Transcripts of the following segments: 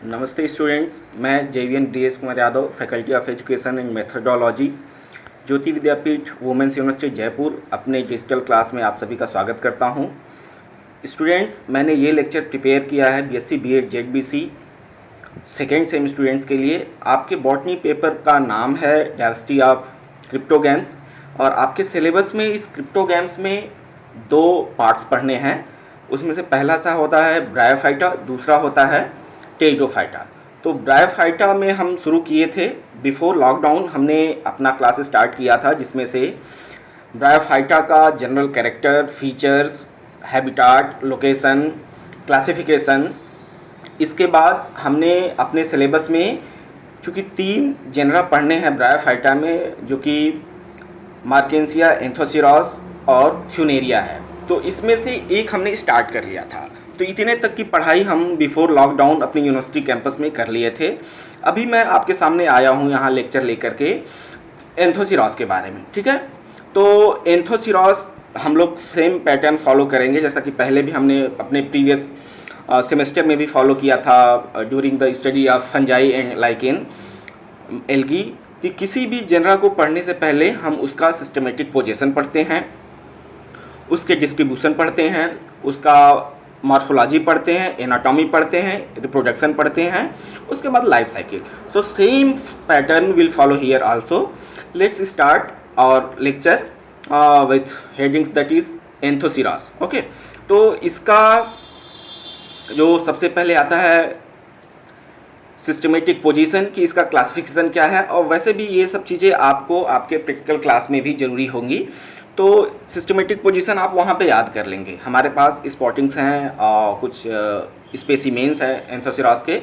नमस्ते स्टूडेंट्स, मैं JVN DS Kumar Yadav, faculty of education and methodology, Jyoti Vidyapeeth women's university Jaipur, अपने digital class में आप सभी का स्वागत करता हूं। स्टूडेंट्स, मैंने ये लेक्चर प्रिपेयर किया है BSc B.Ed ZBC second same students के लिए। आपके बॉटनी पेपर का नाम है डायवर्सिटी ऑफ क्रिप्टोगैम्स और आपके सिलेबस में इस क्रिप्टोगैम्स में 2 पार्ट्स पढ़ने हैं। उसमें से पहला सा होता है ब्रायोफाइटा, दूसरा होता है टेरिडोफाइटा। तो ब्रायोफाइटा में हम शुरू किए थे बिफोर लॉकडाउन, हमने अपना क्लास स्टार्ट किया था, जिसमें से ब्रायोफाइटा का general character, features, habitat, location, classification. इसके बाद हमने अपने सिलेबस में चूँकि 3 जेनरा पढ़ने हैं ब्रायोफाइटा में, जो कि मार्केंसिया, एंथोसिरॉस और फ्यूनेरिया है, तो इसमें से एक हमने स्टार्ट कर लिया था। तो इतने तक की पढ़ाई हम बिफोर लॉकडाउन अपनी यूनिवर्सिटी कैंपस में कर लिए थे। अभी मैं आपके सामने आया हूँ यहाँ लेक्चर लेकर के एंथोसिरॉस के बारे में, ठीक है। तो एंथोसिरॉस हम लोग सेम पैटर्न फॉलो करेंगे जैसा कि पहले भी हमने अपने प्रीवियस सेमेस्टर में भी फॉलो किया था during the study of fungi and lichen algae. कि किसी भी जेनरा को पढ़ने से पहले हम उसका सिस्टमेटिक पोजीशन पढ़ते हैं, उसके डिस्ट्रीब्यूशन पढ़ते हैं, उसका मॉर्फोलॉजी पढ़ते हैं, एनाटॉमी पढ़ते हैं, रिप्रोडक्शन पढ़ते हैं, उसके बाद life cycle. So same pattern will follow here also. Let's start our lecture with headings that is Anthoceros. Okay, तो इसका जो सबसे पहले आता है सिस्टमेटिक पोजीशन की, इसका क्लासिफिकेशन क्या है, और वैसे भी ये सब चीज़ें आपको आपके प्रैक्टिकल क्लास में भी ज़रूरी होंगी। तो सिस्टमेटिक पोजीशन आप वहाँ पे याद कर लेंगे। हमारे पास स्पॉटिंग्स हैं और कुछ स्पेसिमेंस हैं एंथोसिरॉस के,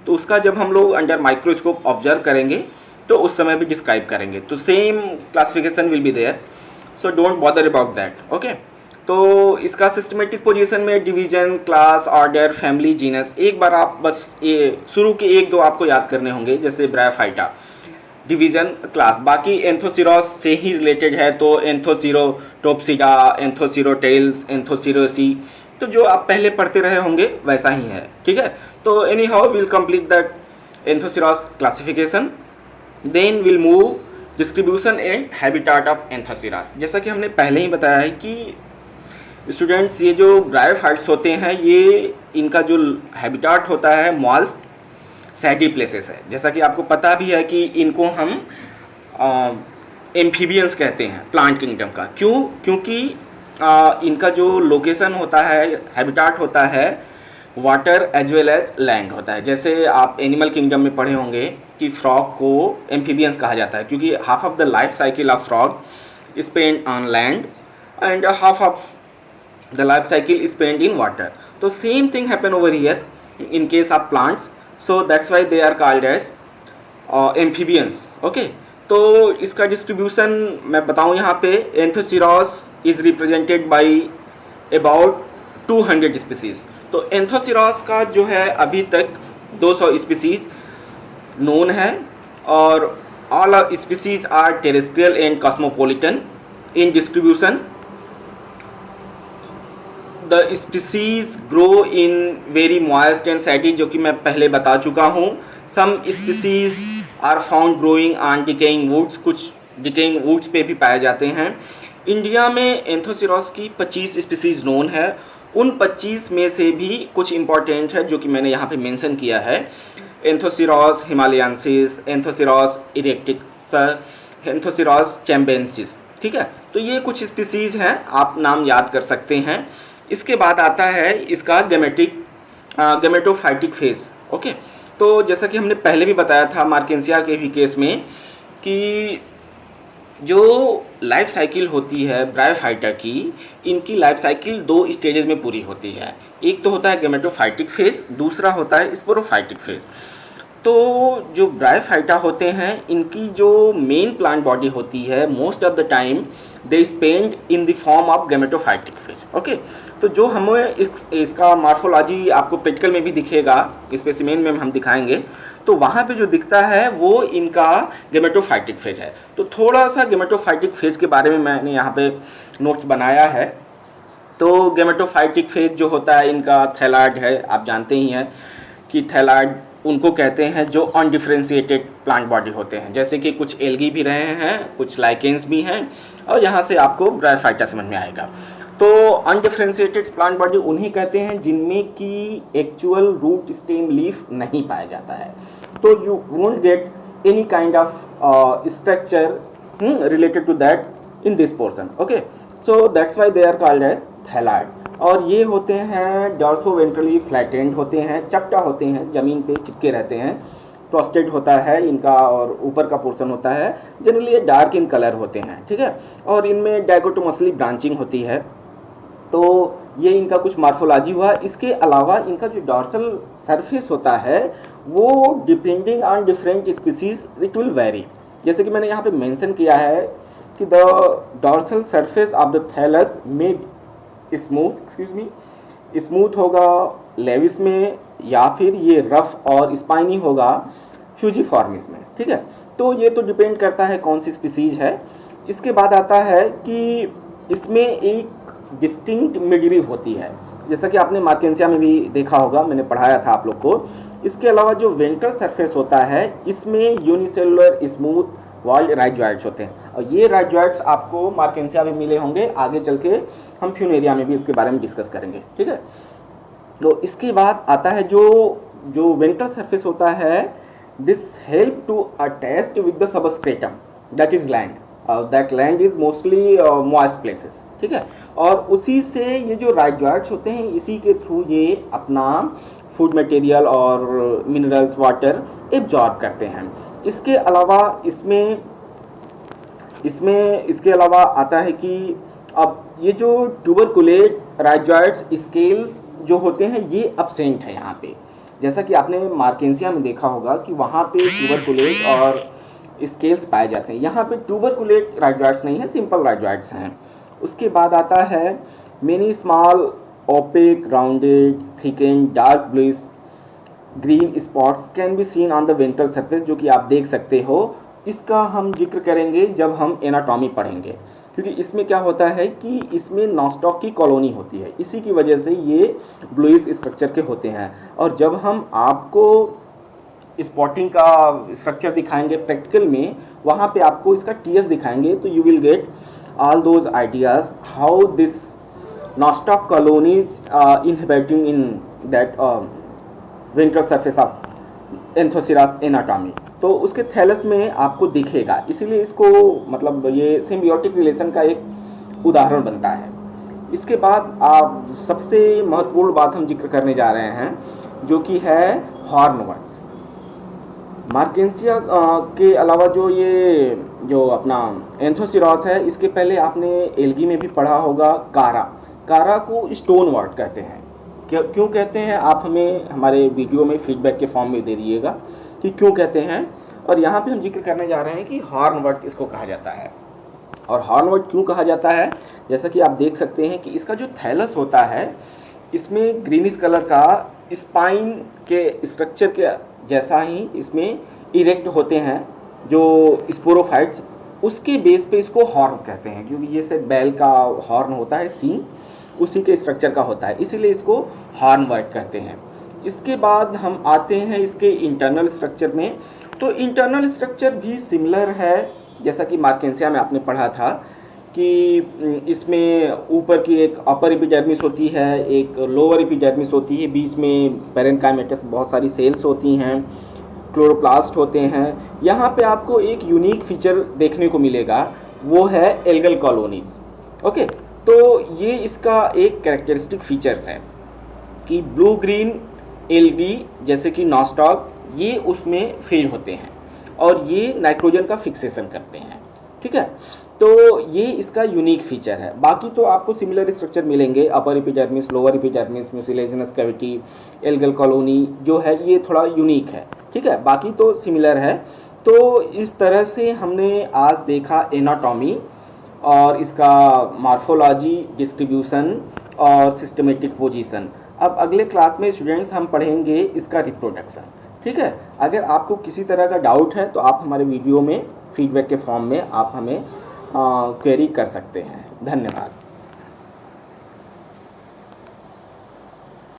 तो उसका जब हम लोग अंडर माइक्रोस्कोप ऑब्जर्व करेंगे तो उस समय भी डिस्क्राइब करेंगे। तो same classification will be there, so don't bother about that. Okay, तो इसका सिस्टमेटिक पोजीशन में division, class, order, family, genus, एक बार आप बस ये शुरू के 1-2 आपको याद करने होंगे, जैसे ब्रायोफाइटा, डिवीजन, क्लास। बाकी एंथोसिरॉस से ही रिलेटेड है, तो एंथोसिरोटोप्सिडा, एंथोसिरोटेल्स, एंथोसिरोसी, तो जो आप पहले पढ़ते रहे होंगे वैसा ही है, ठीक है। तो anyhow will complete that Anthoceros classification, then will move distribution and habitat of Anthoceros. जैसा कि हमने पहले ही बताया है कि स्टूडेंट्स, ये जो ब्रायोफाइट्स होते हैं, ये इनका जो हैबिटाट होता है मॉइस्ट सैडी प्लेसेस है। जैसा कि आपको पता भी है कि इनको हम एम्फीबियंस कहते हैं प्लांट किंगडम का। क्यों? क्योंकि इनका जो लोकेशन होता है, हैबिटाट होता है, water as well as land होता है। जैसे आप एनिमल किंगडम में पढ़े होंगे कि फ्रॉग को एम्फीबियंस कहा जाता है, क्योंकि half of the life cycle of frog spend on land and half of the life cycle is spent in water. So same thing happen over here in case of plants, so that's why they are called as amphibians. Okay, तो इसका distribution मैं बताऊं यहाँ पे, Anthoceros is represented by about 200 species. तो Anthoceros का जो है अभी तक 200 स्पीसीज नोन है, और all species are terrestrial and cosmopolitan in distribution. The species grow in very moist and shady, जो कि मैं पहले बता चुका हूँ। Some species are found growing on decaying woods, कुछ डिकेइंग वुड्स पे भी पाए जाते हैं। इंडिया में एंथोसिरॉस की 25 स्पीसीज नोन है। उन 25 में से भी कुछ इंपॉर्टेंट है जो कि मैंने यहाँ पे मेंशन किया है। एंथोसिरॉस हिमालयंसिस, एंथोसिरॉस इरेक्टिस, एंथोसिरॉस चैम्बेंसिस, ठीक है। तो ये कुछ स्पीसीज हैं, आप नाम याद कर सकते हैं। इसके बाद आता है इसका गैमेटोफाइटिक फेज। ओके, तो जैसा कि हमने पहले भी बताया था मार्केंसिया के भी केस में, कि जो लाइफ साइकिल होती है ब्रायोफाइटा की, इनकी लाइफ साइकिल 2 स्टेजेस में पूरी होती है। एक तो होता है गैमेटोफाइटिक फेज, दूसरा होता है स्पोरोफाइटिक फेज। तो जो ब्रायोफाइटा होते हैं, इनकी जो मेन प्लांट बॉडी होती है, most of the time they spend in the form of gametophytic phase. Okay, तो जो हमें इसका मॉर्फोलॉजी आपको प्रैक्टिकल में भी दिखेगा, स्पेसिमेन में हम दिखाएंगे, तो वहाँ पे जो दिखता है वो इनका गैमेटोफाइटिक फेज है। तो थोड़ा सा गैमेटोफाइटिक फेज के बारे में मैंने यहाँ पे नोट्स बनाया है। तो गैमेटोफाइटिक फेज जो होता है इनका थैलाइड है, आप जानते ही हैं कि थैलाइड उनको कहते हैं जो अनडिफ्रेंशिएटेड प्लांट बॉडी होते हैं, जैसे कि कुछ एल्गी भी रहे हैं, कुछ लाइकेंस भी हैं, और यहाँ से आपको ब्रायोफाइटा समझ में आएगा। तो अनडिफ्रेंशिएटेड प्लांट बॉडी उन्हीं कहते हैं जिनमें कि एक्चुअल रूट स्टेम लीफ नहीं पाया जाता है। तो you won't get any kind of structure related to that in this portion. Okay, so that's why they are called as thalloid. और ये होते हैं डॉर्सोवेंट्रली फ्लैटेंड होते हैं, चपटा होते हैं, ज़मीन पे चिपके रहते हैं। प्रोस्टेट होता है इनका और ऊपर का पोर्शन होता है, जनरली ये डार्क इन कलर होते हैं, ठीक है। और इनमें डाइकोटोमसली ब्रांचिंग होती है। तो ये इनका कुछ मार्फोलॉजी हुआ। इसके अलावा इनका जो डॉर्सल सरफेस होता है वो depending on different species it will vary. जैसे कि मैंने यहाँ पे मेंशन किया है कि the dorsal surface of the thallus में स्मूथ होगा लेविस में, या फिर ये रफ और स्पाइनी होगा फ्यूजीफॉर्मिस में, ठीक है। तो ये तो डिपेंड करता है कौन सी स्पीसीज है। इसके बाद आता है कि इसमें एक डिस्टिंक्ट मिडरीफ होती है, जैसा कि आपने मार्केंसिया में भी देखा होगा, मैंने पढ़ाया था आप लोग को। इसके अलावा जो वेंट्रल सरफेस होता है इसमें यूनिसेलुलर स्मूथ वॉल्ड राइजॉइड्स होते हैं, और ये राइजॉइड्स आपको मार्केंसिया में मिले होंगे। आगे चल के हम फ्यूनेरिया में भी इसके बारे में डिस्कस करेंगे, ठीक है। तो इसके बाद आता है जो वेंट्रल सरफेस होता है, this help to attach with the substratum that is land, that land is mostly moist places, ठीक है। और उसी से ये जो राइजॉइड्स होते हैं इसी के थ्रू ये अपना फूड मटेरियल और मिनरल्स वाटर एब्जॉर्ब करते हैं। इसके अलावा इसमें इसके अलावा आता है कि अब ये जो ट्यूबरकुलेट राइजॉइड्स स्केल्स जो होते हैं ये एब्सेंट है यहाँ पे। जैसा कि आपने मार्केंसिया में देखा होगा कि वहाँ पे ट्यूबरकुलेट और स्केल्स पाए जाते हैं, यहाँ पे ट्यूबरकुलेट राइजॉइड्स नहीं है, सिंपल राइजॉइड्स हैं। उसके बाद आता है many small opaque rounded thickened dark bluish green spots can be seen on the ventral surface, जो कि आप देख सकते हो। इसका हम जिक्र करेंगे जब हम एनाटॉमी पढ़ेंगे, क्योंकि इसमें क्या होता है कि इसमें नॉस्टॉक की कॉलोनी होती है, इसी की वजह से ये ब्लूइश स्ट्रक्चर के होते हैं। और जब हम आपको स्पॉटिंग का स्ट्रक्चर दिखाएंगे प्रैक्टिकल में, वहाँ पे आपको इसका टीएस दिखाएंगे, तो you will get all those ideas how this nostoc colonies inhabiting in that ventral surface of Anthoceras anatomy, तो उसके थैलस में आपको दिखेगा। इसीलिए इसको मतलब ये सिम्बियोटिक रिलेशन का एक उदाहरण बनता है। इसके बाद आप सबसे महत्वपूर्ण बात हम जिक्र करने जा रहे हैं, जो कि है हॉर्नवर्ड्स। मार्केंसिया के अलावा जो अपना एंथोसिरॉस है, इसके पहले आपने एल्गी में भी पढ़ा होगा कारा को स्टोन वर्ड कहते हैं। क्यों कहते हैं आप हमें हमारे वीडियो में फीडबैक के फॉर्म में दे दिएगा कि क्यों कहते हैं। और यहाँ पे हम जिक्र करने जा रहे हैं कि हॉर्नवर्ड इसको कहा जाता है। और हॉर्नवर्ड क्यों कहा जाता है, जैसा कि आप देख सकते हैं कि इसका जो थैलस होता है इसमें ग्रीनिश कलर का स्पाइन के स्ट्रक्चर के जैसा ही इसमें इरेक्ट होते हैं जो स्पोरोफाइट्स, उसके बेस पे इसको हॉर्न कहते हैं, क्योंकि ये से बैल का हॉर्न होता है, सींग उसी के स्ट्रक्चर का होता है, इसीलिए इसको हॉर्नवर्ड कहते हैं। इसके बाद हम आते हैं इसके इंटरनल स्ट्रक्चर में। तो इंटरनल स्ट्रक्चर भी सिमिलर है, जैसा कि मार्केंसिया में आपने पढ़ा था कि इसमें ऊपर की एक अपर एपिडर्मिस होती है, एक लोअर एपिडर्मिस होती है, बीच में पैरेन्काइमेटस बहुत सारी सेल्स होती हैं, क्लोरोप्लास्ट होते हैं। यहाँ पे आपको एक यूनिक फीचर देखने को मिलेगा, वो है एल्गल कॉलोनीज। ओके, तो ये इसका एक कैरेक्टरिस्टिक फीचर्स है कि ब्लू ग्रीन एल्गी जैसे कि नॉस्टॉक ये उसमें फीड होते हैं और ये नाइट्रोजन का फिक्सेशन करते हैं, ठीक है। तो ये इसका यूनिक फीचर है। बाकी तो आपको सिमिलर स्ट्रक्चर मिलेंगे, upper epidermis, lower epidermis, mucilaginous cavity, algal colony जो है ये थोड़ा यूनिक है, ठीक है, बाकी तो सिमिलर है। तो इस तरह से हमने आज देखा एनाटॉमी और इसका मार्फोलॉजी, डिस्ट्रीब्यूशन और सिस्टमेटिक पोजीशन। अब अगले क्लास में स्टूडेंट्स हम पढ़ेंगे इसका रिप्रोडक्शन, ठीक है। अगर आपको किसी तरह का डाउट है तो आप हमारे वीडियो में फीडबैक के फॉर्म में आप हमें क्वेरी कर सकते हैं। धन्यवाद।